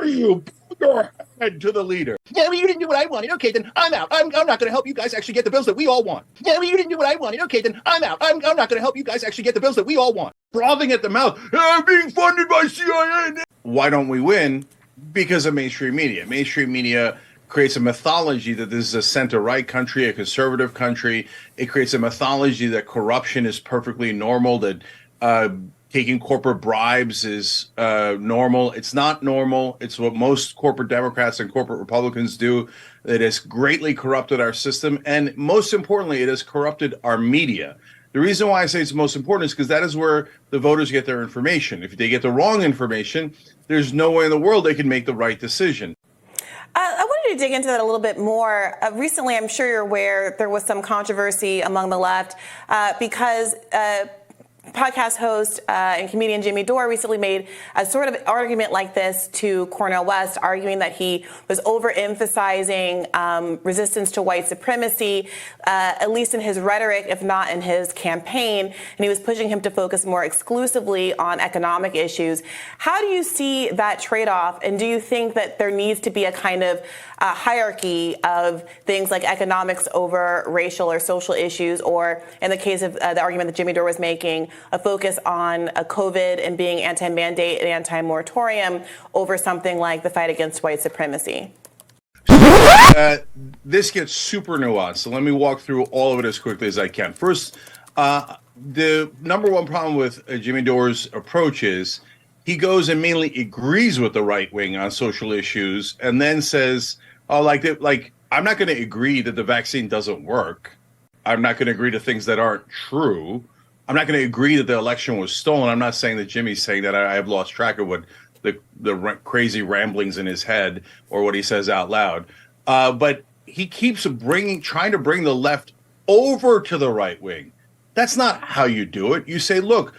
dare you pull your head to the leader? Yeah, well, you didn't do what I wanted. Okay, then I'm out. I'm not going to help you guys actually get the bills that we all want. Yeah, well, you didn't do what I wanted. Okay, then I'm out. I'm not going to help you guys actually get the bills that we all want. Frothing at the mouth. I'm being funded by CIA. Why don't we win? Because of mainstream media. Mainstream media creates a mythology that this is a center-right country, a conservative country. It creates a mythology that corruption is perfectly normal, that taking corporate bribes is normal. It's not normal. It's what most corporate Democrats and corporate Republicans do. It has greatly corrupted our system. And most importantly, it has corrupted our media. The reason why I say it's most important is because that is where the voters get their information. If they get the wrong information, there's no way in the world they can make the right decision. I wanted to dig into that a little bit more. Recently, I'm sure you're aware, there was some controversy among the left because podcast host and comedian Jimmy Dore recently made a sort of argument like this to Cornel West, arguing that he was overemphasizing resistance to white supremacy, at least in his rhetoric, if not in his campaign, and he was pushing him to focus more exclusively on economic issues. How do you see that trade-off, and do you think that there needs to be a kind of hierarchy of things like economics over racial or social issues, or in the case of the argument that Jimmy Dore was making, a focus on COVID and being anti-mandate and anti-moratorium over something like the fight against white supremacy? This gets super nuanced, so let me walk through all of it as quickly as I can. First, the number one problem with Jimmy Dore's approach is he goes and mainly agrees with the right wing on social issues and then says, oh, I'm not going to agree that the vaccine doesn't work. I'm not going to agree to things that aren't true. I'm not going to agree that the election was stolen. I'm not saying that Jimmy's saying that. I have lost track of what the crazy ramblings in his head or what he says out loud. But he keeps trying to bring the left over to the right wing. That's not how you do it. You say, look,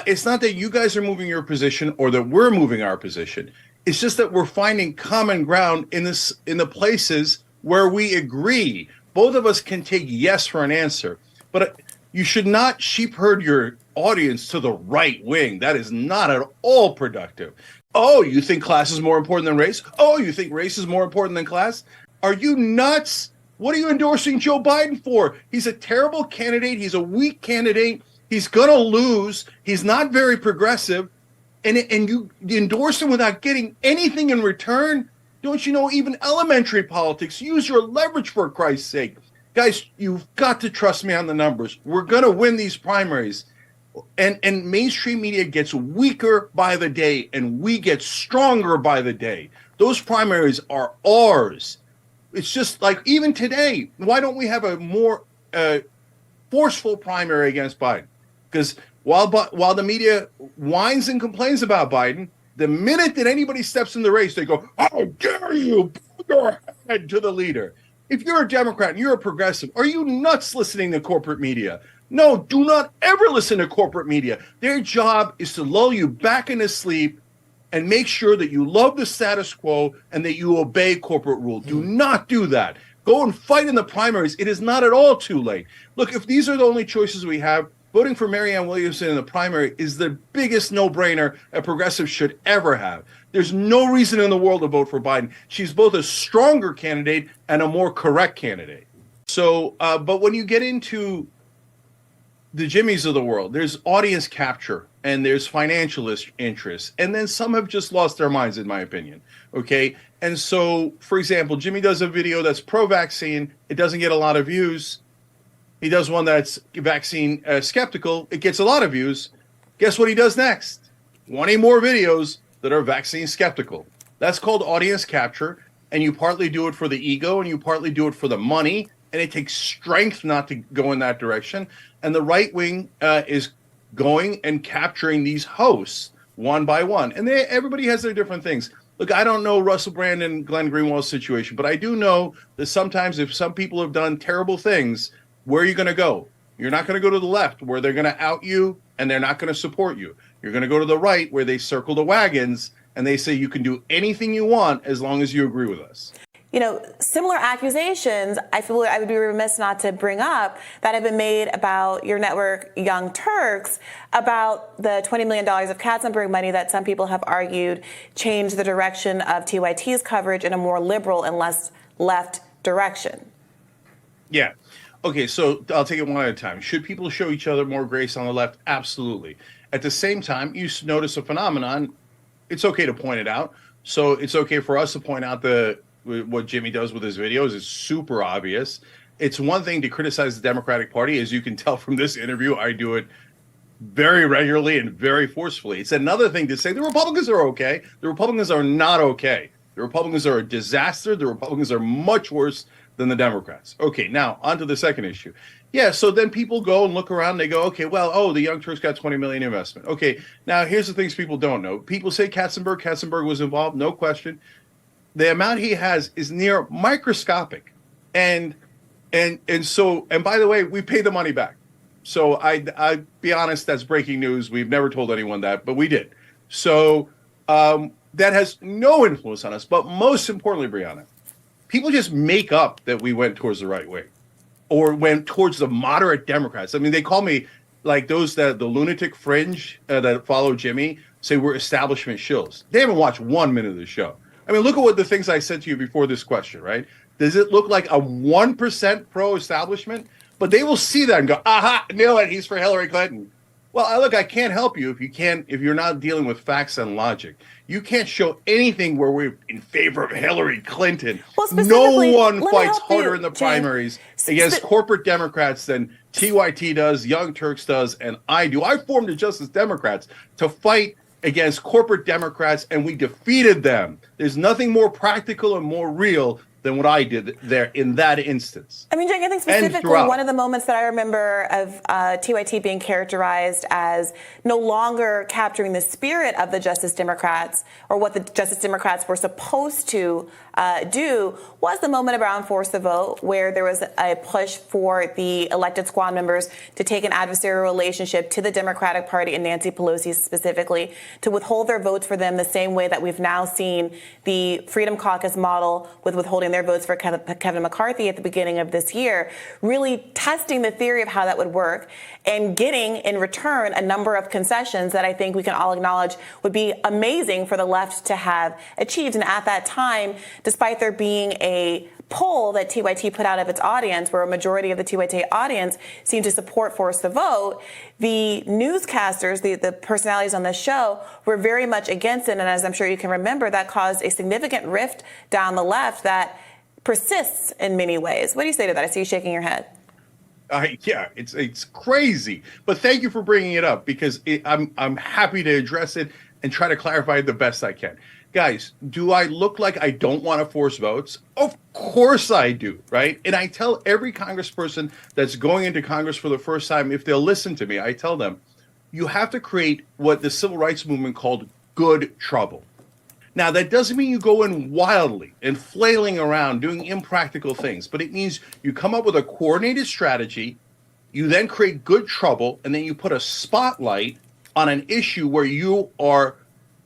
it's not that you guys are moving your position or that we're moving our position. It's just that we're finding common ground in the places where we agree. Both of us can take yes for an answer, but you should not sheep herd your audience to the right wing. That is not at all productive. Oh, you think class is more important than race? Oh, you think race is more important than class? Are you nuts? What are you endorsing Joe Biden for? He's a terrible candidate. He's a weak candidate. He's going to lose. He's not very progressive. And you endorse him without getting anything in return? Don't you know even elementary politics? Use your leverage, for Christ's sake. Guys, you've got to trust me on the numbers. We're going to win these primaries. And mainstream media gets weaker by the day, and we get stronger by the day. Those primaries are ours. It's just like even today, why don't we have a more forceful primary against Biden? Because while the media whines and complains about Biden, the minute that anybody steps in the race, they go, how dare you pull your head to the leader? If you're a Democrat and you're a progressive, are you nuts listening to corporate media? No, do not ever listen to corporate media. Their job is to lull you back into sleep and make sure that you love the status quo and that you obey corporate rule. Do not do that. Go and fight in the primaries. It is not at all too late. Look, if these are the only choices we have, voting for Marianne Williamson in the primary is the biggest no-brainer a progressive should ever have. There's no reason in the world to vote for Biden. She's both a stronger candidate and a more correct candidate. So, but when you get into the Jimmys of the world, there's audience capture and there's financial interests. And then some have just lost their minds, in my opinion. Okay. And so, for example, Jimmy does a video that's pro-vaccine. It doesn't get a lot of views. He does one that's vaccine skeptical. It gets a lot of views. Guess what he does next? 20 more videos that are vaccine skeptical. That's called audience capture. And you partly do it for the ego and you partly do it for the money. And it takes strength not to go in that direction. And the right wing is going and capturing these hosts one by one. And everybody has their different things. Look, I don't know Russell Brand and Glenn Greenwald's situation, but I do know that sometimes if some people have done terrible things, where are you going to go? You're not going to go to the left where they're going to out you and they're not going to support you. You're going to go to the right where they circle the wagons and they say you can do anything you want as long as you agree with us. similar accusations, I feel I would be remiss not to bring up, that have been made about your network, Young Turks, about the $20 million of Katzenberg money that some people have argued changed the direction of TYT's coverage in a more liberal and less left direction. Yeah. Okay, so I'll take it one at a time. Should people show each other more grace on the left? Absolutely. At the same time, you notice a phenomenon. It's okay to point it out. So it's okay for us to point out what Jimmy does with his videos is super obvious. It's one thing to criticize the Democratic Party. As you can tell from this interview, I do it very regularly and very forcefully. It's another thing to say the Republicans are okay. The Republicans are not okay. The Republicans are a disaster. The Republicans are much worse than the Democrats. Okay, now on to the second issue. Yeah, so then people go and look around and they go, okay, well, the Young Turks got $20 million investment. Okay, now here's the things people don't know. People say Katzenberg was involved, no question. The amount he has is near microscopic. And by the way, we pay the money back. So I be honest, that's breaking news. We've never told anyone that, but we did. So that has no influence on us. But most importantly, Brianna, people just make up that we went towards the right way or went towards the moderate Democrats. I mean, they call me like the lunatic fringe that follow Jimmy say we're establishment shills. They haven't watched 1 minute of the show. I mean, look at what the things I said to you before this question, right? Does it look like a 1% pro-establishment? But they will see that and go, aha, nail it, he's for Hillary Clinton. Well, look, I can't help you if you're not dealing with facts and logic. You can't show anything where we're in favor of Hillary Clinton. Well, no one fights harder in the primaries against corporate Democrats than TYT does, Young Turks does, and I do. I formed the Justice Democrats to fight against corporate Democrats, and we defeated them. There's nothing more practical and more real than what I did there in that instance. I mean, Cenk, I think specifically one of the moments that I remember of TYT being characterized as no longer capturing the spirit of the Justice Democrats or what the Justice Democrats were supposed to do was the moment around Force the Vote, where there was a push for the elected squad members to take an adversarial relationship to the Democratic Party and Nancy Pelosi specifically, to withhold their votes for them the same way that we've now seen the Freedom Caucus model with withholding their votes for Kevin McCarthy at the beginning of this year, really testing the theory of how that would work and getting in return a number of concessions that I think we can all acknowledge would be amazing for the left to have achieved. And at that time, despite there being a poll that TYT put out of its audience, where a majority of the TYT audience seemed to support Force the Vote, the newscasters, the personalities on the show, were very much against it. And as I'm sure you can remember, that caused a significant rift down the left that persists in many ways. What do you say to that? I see you shaking your head. Yeah, it's crazy. But thank you for bringing it up, because I'm happy to address it and try to clarify it the best I can. Guys, do I look like I don't want to force votes? Of course I do, right? And I tell every congressperson that's going into Congress for the first time, if they'll listen to me, I tell them, you have to create what the civil rights movement called good trouble. Now, that doesn't mean you go in wildly and flailing around doing impractical things, but it means you come up with a coordinated strategy, you then create good trouble, and then you put a spotlight on an issue where you are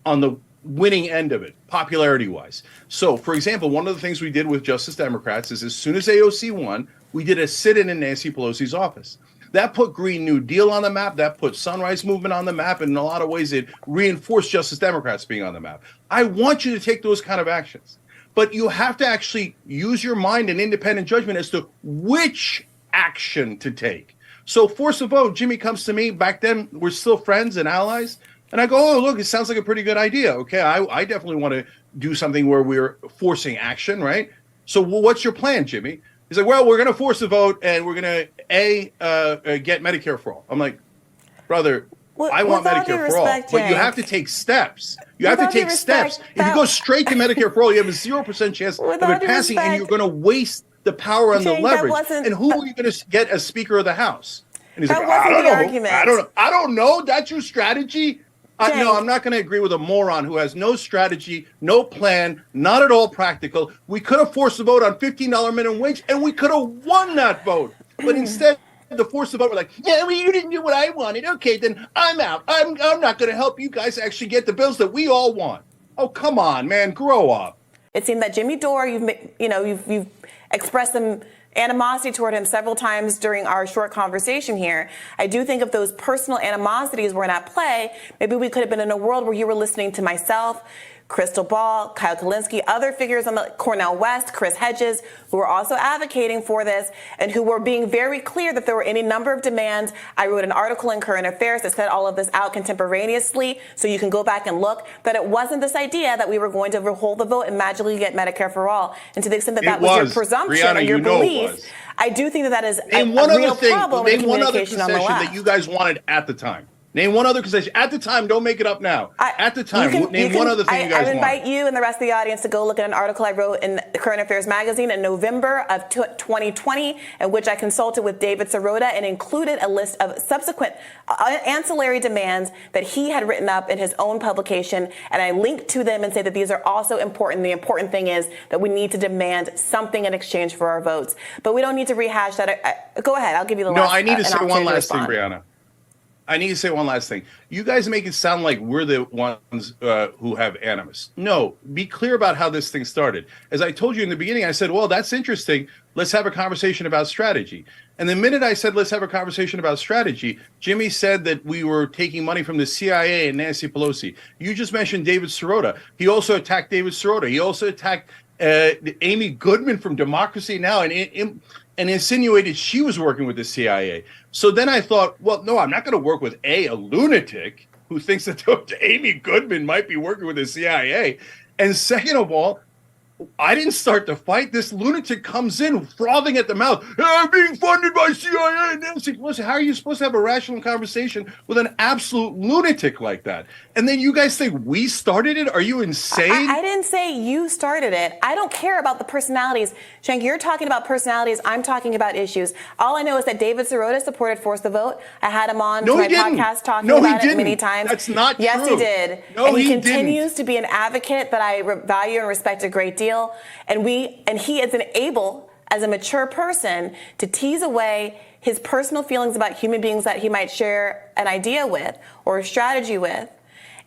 on the winning end of it, popularity-wise. So, for example, one of the things we did with Justice Democrats is as soon as AOC won, we did a sit-in in Nancy Pelosi's office. That put Green New Deal on the map. That put Sunrise Movement on the map. And in a lot of ways, it reinforced Justice Democrats being on the map. I want you to take those kind of actions. But you have to actually use your mind and independent judgment as to which action to take. So Force the Vote, Jimmy comes to me. Back then, we're still friends and allies. And I go, oh, look, it sounds like a pretty good idea. Okay, I definitely want to do something where we're forcing action, right? So what's your plan, Jimmy? He's like, well, we're going to force the vote, and we're going to, get Medicare for all. I'm like, brother, I want Medicare for all, but you have to take steps. You have to take steps. If you go straight to Medicare for all, you have a 0% chance of it passing, and you're going to waste the power and the leverage. And who are you going to get as Speaker of the House? And he's like, I don't know. That's your strategy? No, I'm not going to agree with a moron who has no strategy, no plan, not at all practical. We could have forced the vote on $15 minimum wage, and we could have won that vote. But instead, the force the vote were like, yeah, well, you didn't do what I wanted. Okay, then I'm out. I'm not going to help you guys actually get the bills that we all want. Oh, come on, man, grow up. It seemed that Jimmy Dore, you've expressed some animosity toward him several times during our short conversation here. I do think if those personal animosities were not at play, maybe we could have been in a world where you were listening to myself, Crystal Ball, Kyle Kalinske, other figures on the Cornel West, Chris Hedges, who were also advocating for this and who were being very clear that there were any number of demands. I wrote an article in Current Affairs that set all of this out contemporaneously, so you can go back and look, that it wasn't this idea that we were going to hold the vote and magically get Medicare for all. And to the extent that that was your presumption Brianna, or your belief, I do think that is a real problem in communication on the left. That you guys wanted at the time. Name one other concession. At the time, don't make it up now. At the time, name one other thing you guys want. I invite you and the rest of the audience to go look at an article I wrote in the Current Affairs magazine in November of 2020, in which I consulted with David Sirota and included a list of subsequent ancillary demands that he had written up in his own publication. And I linked to them and say that these are also important. The important thing is that we need to demand something in exchange for our votes. But we don't need to rehash that. Go ahead. I'll give you the last. No, I need to say one last thing, Brianna. I need to say one last thing. You guys make it sound like we're the ones who have animus. No, be clear about how this thing started. As I told you in the beginning, I said, well, that's interesting. Let's have a conversation about strategy. And the minute I said, let's have a conversation about strategy, Jimmy said that we were taking money from the CIA and Nancy Pelosi. You just mentioned David Sirota. He also attacked David Sirota. He also attacked Amy Goodman from Democracy Now! And insinuated she was working with the CIA. So then I thought, well, no, I'm not going to work with a lunatic who thinks that Amy Goodman might be working with the CIA. And second of all, I didn't start the fight. This lunatic comes in frothing at the mouth. I'm being funded by CIA and Nancy Pelosi. How are you supposed to have a rational conversation with an absolute lunatic like that? And then you guys think we started it? Are you insane? I didn't say you started it. I don't care about the personalities. Cenk, you're talking about personalities. I'm talking about issues. All I know is that David Sirota supported Force the Vote. I had him on my podcast talking about it many times. That's not yes, true. Yes, he did. No, and he didn't. continues to be an advocate that I value and respect a great deal. And he is able, as a mature person, to tease away his personal feelings about human beings that he might share an idea with or a strategy with,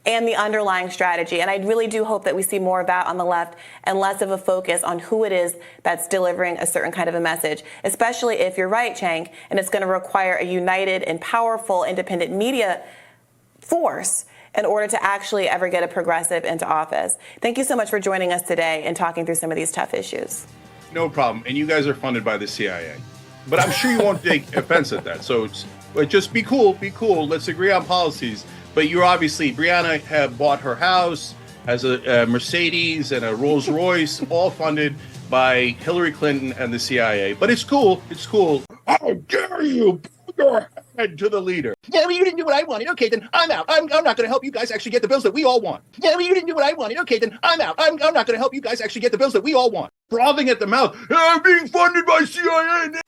and the underlying strategy. And I really do hope that we see more of that on the left and less of a focus on who it is that's delivering a certain kind of a message, especially if you're right, Cenk, and it's going to require a united and powerful independent media force in order to actually ever get a progressive into office. Thank you so much for joining us today and talking through some of these tough issues. No problem. And you guys are funded by the CIA. But I'm sure you won't take offense at that. So just be cool. Be cool. Let's agree on policies. But you're obviously, Brianna have bought her house, has a Mercedes and a Rolls Royce, all funded by Hillary Clinton and the CIA. But it's cool. It's cool. How dare you put your head to the leader? Yeah, well, you didn't do what I wanted. Okay, then I'm out. I'm not going to help you guys actually get the bills that we all want. Yeah, well, you didn't do what I wanted. Okay, then I'm out. I'm not going to help you guys actually get the bills that we all want. Frothing at the mouth. I'm being funded by CIA.